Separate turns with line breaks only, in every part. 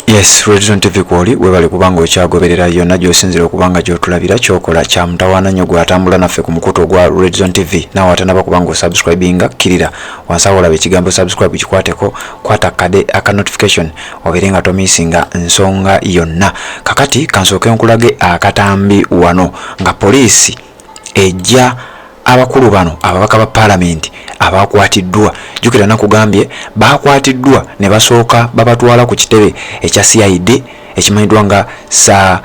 Yes, Redson TV kwoli webale kubanga okyagoberera yonna gy'osinzira okubanga gy'otulabira kyokola kya mutawaana nnyo gw'atambula naffe ku mukutu ogwa Redson TV nawe atanaba kubanga osubscribinga kirira wansi awo olaba ekigambo subscribe kikwateko kwata kade aka notification obeere nga tomisinga nsonga yonna. Kakati kansooke nkulage akatambi wano nga poliisi ejja abakulu bano ababaka ba parliament abakwatiddwa. Jukira nakugambye bakwatiddwa ne basooka babatwala ku kitebe ekya CID ekimanyiddwa nga sa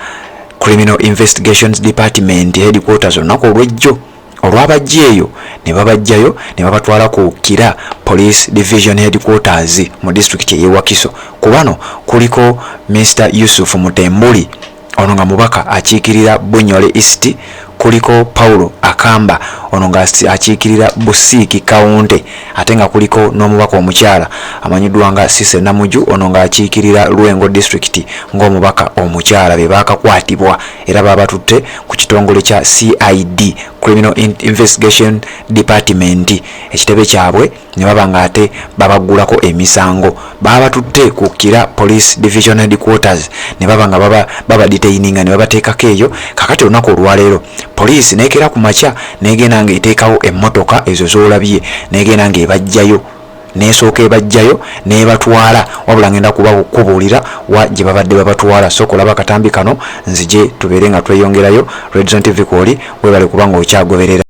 Criminal Investigations Department headquarters olunaku olw'ejjo. Olwabajjeeyo ne babajjayo ne babatwala ku Kira Police Division headquarters mu district y'e Wakiso. Ku bano kuliko Mr. Yusuf Mutembuli ono nga mubaka akiikirira Bunyole East, kuliko Paulo Akamba ono nga akiikirira Busiiki County, ate nga kuliko n'omubaka omukyala amanyiddwa nga Sise Namuju ono nga akiikirira Lwengo District ng'omubaka omukyala. Be baakakwatibwa era babatutte ku kitongole kya CID Criminal Investigation Department ekitebe kyabwe ne baba nga ate babaggulako emisango. Babatutte ku Kira Police Division headquarters ne baba nga baba detaininga ne babateekako eyo. Kakati olunaku olwaleero poliisi neekera ku makya negenda ng'eteekawo emmotoka ezo z'olabye negenda ng'ebajjayo nesooka ebajjayo nebatwala, wabula ngenda kubuulira wa gye babadde babatwala. So kulaba katambi kano nzije tubeere nga tweyongerayo. Redson TV kwoli webale kubanga okyagoberera.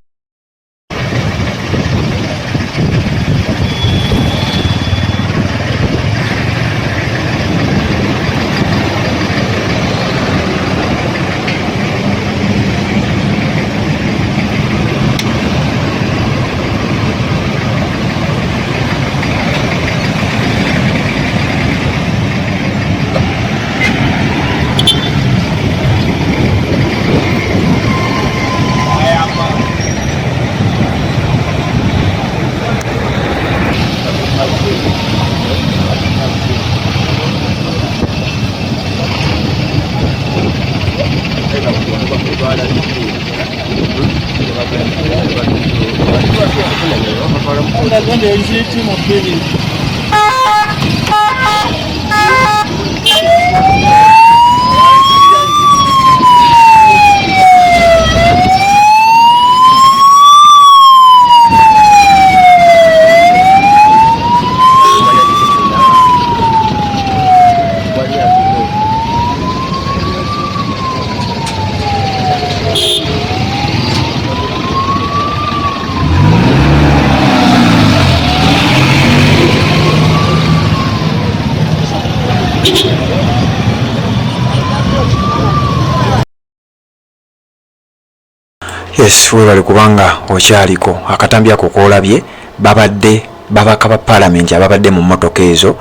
Yes, webale kubanga okyaliko akatambi ako koolabye babadde babaka ba parliament ababadde mu mmotoka ezo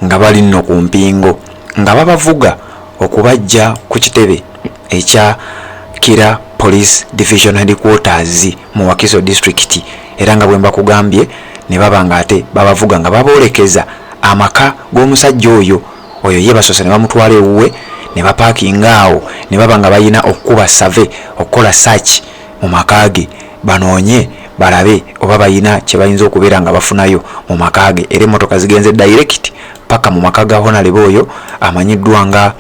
nga bali nno ku mpingo nga babavuga okubajja ku kitebe ekya Kira Police Division headquarters mu Wakiso district. Era nga bwe mbakugambye ne baba nga ate babavuga nga baboolekeza amaka g'omusajja oyo ye basoose ne bamutwala ewuwe ne bapaakinga awo ne baba nga bayina okukuba save okukola search mu makage banoonye balabe oba bayina kye bayinza okubeera nga bafunayo mu makage. Era emmotoka zigenze direct paka mu makaga Honorable oyo amanyiddwa nga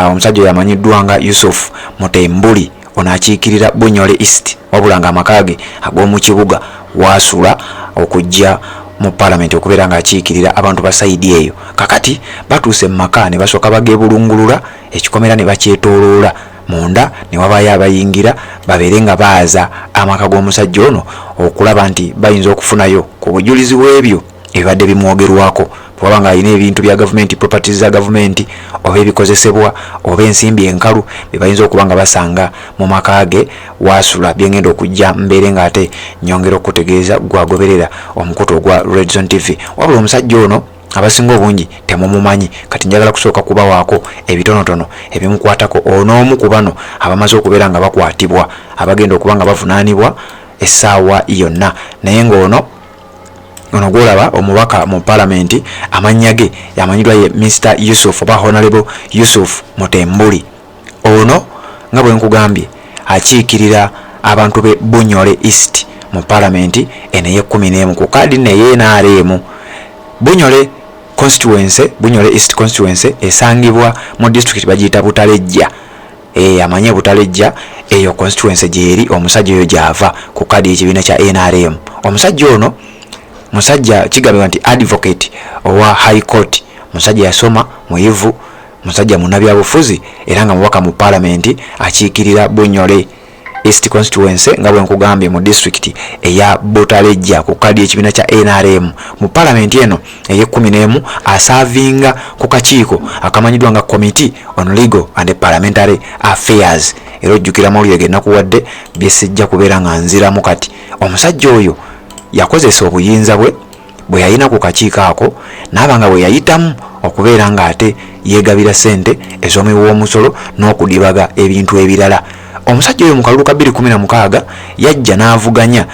omusajja oyo amanyiddwa nga Yusuf Mutembuli ono akiikirira Bunyole East, wabula nga amakage ag'omu kibuga waasula okujja mu parliament okubeera nga akiikirira abantu ba saidi eyo. Kakati batuuse mu maka ne basooka bageebulungulula ekikomera ne bakyetooloola munda ne wabayo abayingira babeere nga baaza amaka g'omusajja ono okulaba nti bayinza okufunayo ku bujulizi bw'ebyo ebibadde bimwogerwako. Bwaba nga alina ebintu bya gavumenti, properties za gavumenti oba ebikozesebwa oba ensimbi enkalu bye bayinza okuba nga basanga mu maka ge waasula byengenda okujja mbeere nga ate nyongera okutegeeza gwagoberera omukutu ogwa Redson TV. Wabula omusajja ono abasinga obungi temumumanyi, kati njagala kusooka kubawaako ebitonotono ebimukwatako onoomu ku bano abamaze okubeera nga bakwatibwa abagenda okuba nga bavunaanibwa essaawa yonna. Naye ng'ono gwolaba omubaka mu parliament amannya ge yamanyiddwa ye Mr. Yusuf oba Honorable Yusuf Mutembuli. Ono nga bwe nkugambye akiikirira abantu be Bunyole East mu parliament eno ey'e 11 ku kaadi ne y'NRM. Bunyole constituency Bunyole East constituency esangibwa mu district bagiyita Butalejja. Amanye Butalejja eyo constituency gyeri omusajja oyo gyava ku kadi ekibiina kya NRM. Omusajja ono musajja kigambibwa nti advocate owa high court, musajja yasoma muyivu, musajja munnabyabufuzi era nga mubaka mu parliament akiikirira Bunyole East constituency nga bwe nkugambye mu district eya Butalejja ku kadi ekibiina kya NRM. Mu parliament eno eye-11 asavinga ku kakiiko akamanyiddwa nga Committee on Legal and Parliamentary Affairs. Era ojjukira mawulire ge nakuwadde byesijja kubeera nga nziramu kati. Omusajja oyo yakozesa obuyinza bwe yalina ku kakiiko ako n'abanga bwe yayitamu okubeera nga ate yeegabira ssente ez'omuwoomusolo n'okudibaga ebintu ebirala. Omusajja oyo mu kalulu ka 2016 yajja n'avuganya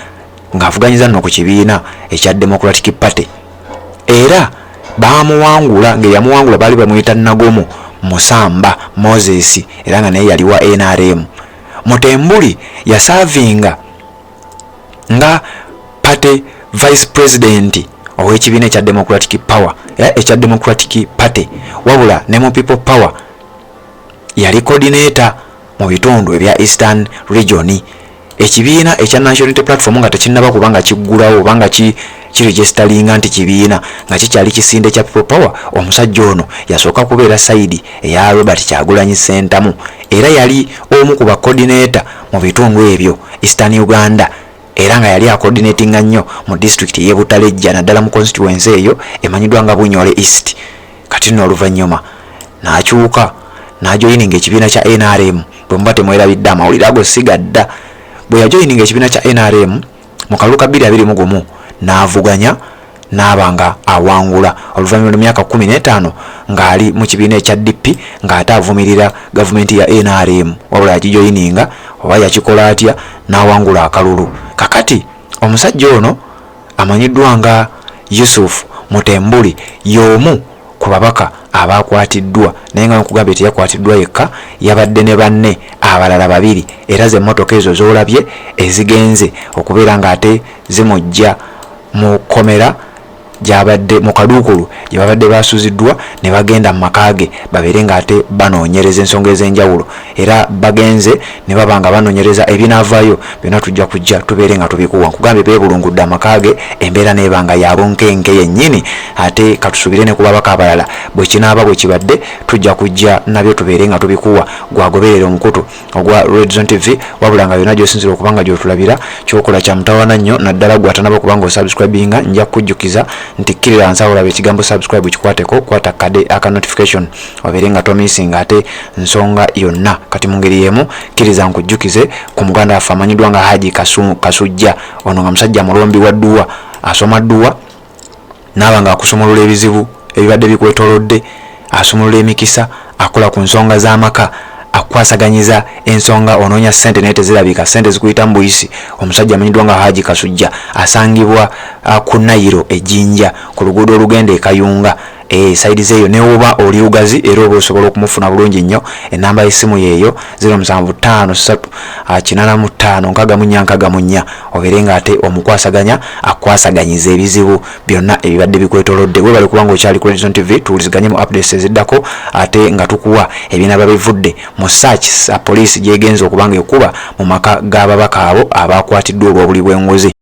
ng'avuganyiza nno ku kibiina ekya Democratic Party era baamuwangula ng'eyamuwangula baali bamuyita Nagomo Musamba Moses era nga naye yali wa NRM. Mutembuli yasavinga nga party vice president ow'ekibiina ekya Democratic Power ekya Democratic Party wabula ne mu People Power yali coordinator mu bitundu ebya Eastern Region. Ekibiina ekya National Unity Platform nga tekinnaba kubanga kiggulawo obanga kiregisteringa nti kibiina nga kikyali kisinde kya People Power. Omusajja ono yasooka kubeera side eya Robert Kyagulanyi Ssentamu era yali omu ku ba coordinator mu bitundu ebyo Eastern Uganda era nga yali coordinatinga nnyo mu district y'e Butalejja naddala mu constituency eyo emanyiddwa nga Bunyole East. Kati nno oluvannyuma n'akyuka n'ajoyininga ekibiina kya NRM. Bwe muba temwerabidde amawulire ago sigadda. Bwe yajoyininga ekibiina kya NRM mu kalulu ka 2021 n'avuganya n'abanga awangula oluvannyuma lw'emyaka 15 ng'ali mu kibiina ekya DP ng'ate avumirira gavumenti ya NRM wabula yakijoyininga oba yakikola atya n'awangula akalulu. Kakati omusajja ono amanyiddwa nga Yusuf Mutembuli y'omu ku babaka abakwatiddwa naye nga nkugambye teyakwatiddwa yekka, yabadde ne banne abalala 2 era ze mmotoka ezo z'olabye ezigenze okubeera ng'ate zimujja mu komera gyabadde mu kaduukulu gye babadde basuziddwa ne bagenda mu maka ge babeere ng'ate banoonyereza ensonga ez'enjawulo era bagenze ne baba nga banoonyereza ebinaavaayo byonna tujja kujja tubeere nga tubikuwa. Nkugambye beebulungudde amaka ge embeera neeba nga yabonkenke yennyini ate katusuubire ne ku babaka abalala bwe kinaaba bwe kibadde tujja kujja nabyo tubeere nga tubikuwa. Gwagoberera omukutu ogwa Red Zone TV wabula nga byonna gy'osinzira okuba nga gy'otulabira kyokola kya mutawaana nnyo naddala gwatanaba okuba nga osubscribinga nja kukujjukiza nti kkirira nsawula ekigambo subscribe kikwateko kwata kade aka notification obeere nga tomisinga ate nsonga yonna. Kati mu ngeri y'emu kkiriza nkujjukize ku muganda waffe amanyiddwa nga Haji Kasujja. Ono nga musajja mulombi wa dduwa, asoma dduwa n'aba nga akusumulula ebizibu ebibadde bikwetoolodde, asumulula emikisa, akola ku nsonga z'amaka, akwasaganyiza ensonga, onoonya ssente naye tezirabika, ssente zikuyita mu buyisi. Omusajja amanyiddwa nga Haji Kasujja asangibwa ku Nairo Ejjinja ku luguudo olugenda e Kayunga. Saidi zeeyo ne oba oli ugazi era oba osobola okumufuna bulungi nnyo. Enamba y'essimu yeeyo 07538594 obeere ng'ate omukwasaganya akwasaganyiza ebizibu byonna ebibadde bikwetoolodde. Bwe bali kubanga okyali ku Red Zone TV tuwuliziganye mu updates eziddako ate nga tukuwa ebinaaba bivudde mu search poliisi gy'egenza okubanga ekuba mu maka g'ababaka abo abakwatiddwa olw'obuli bw'enguzi.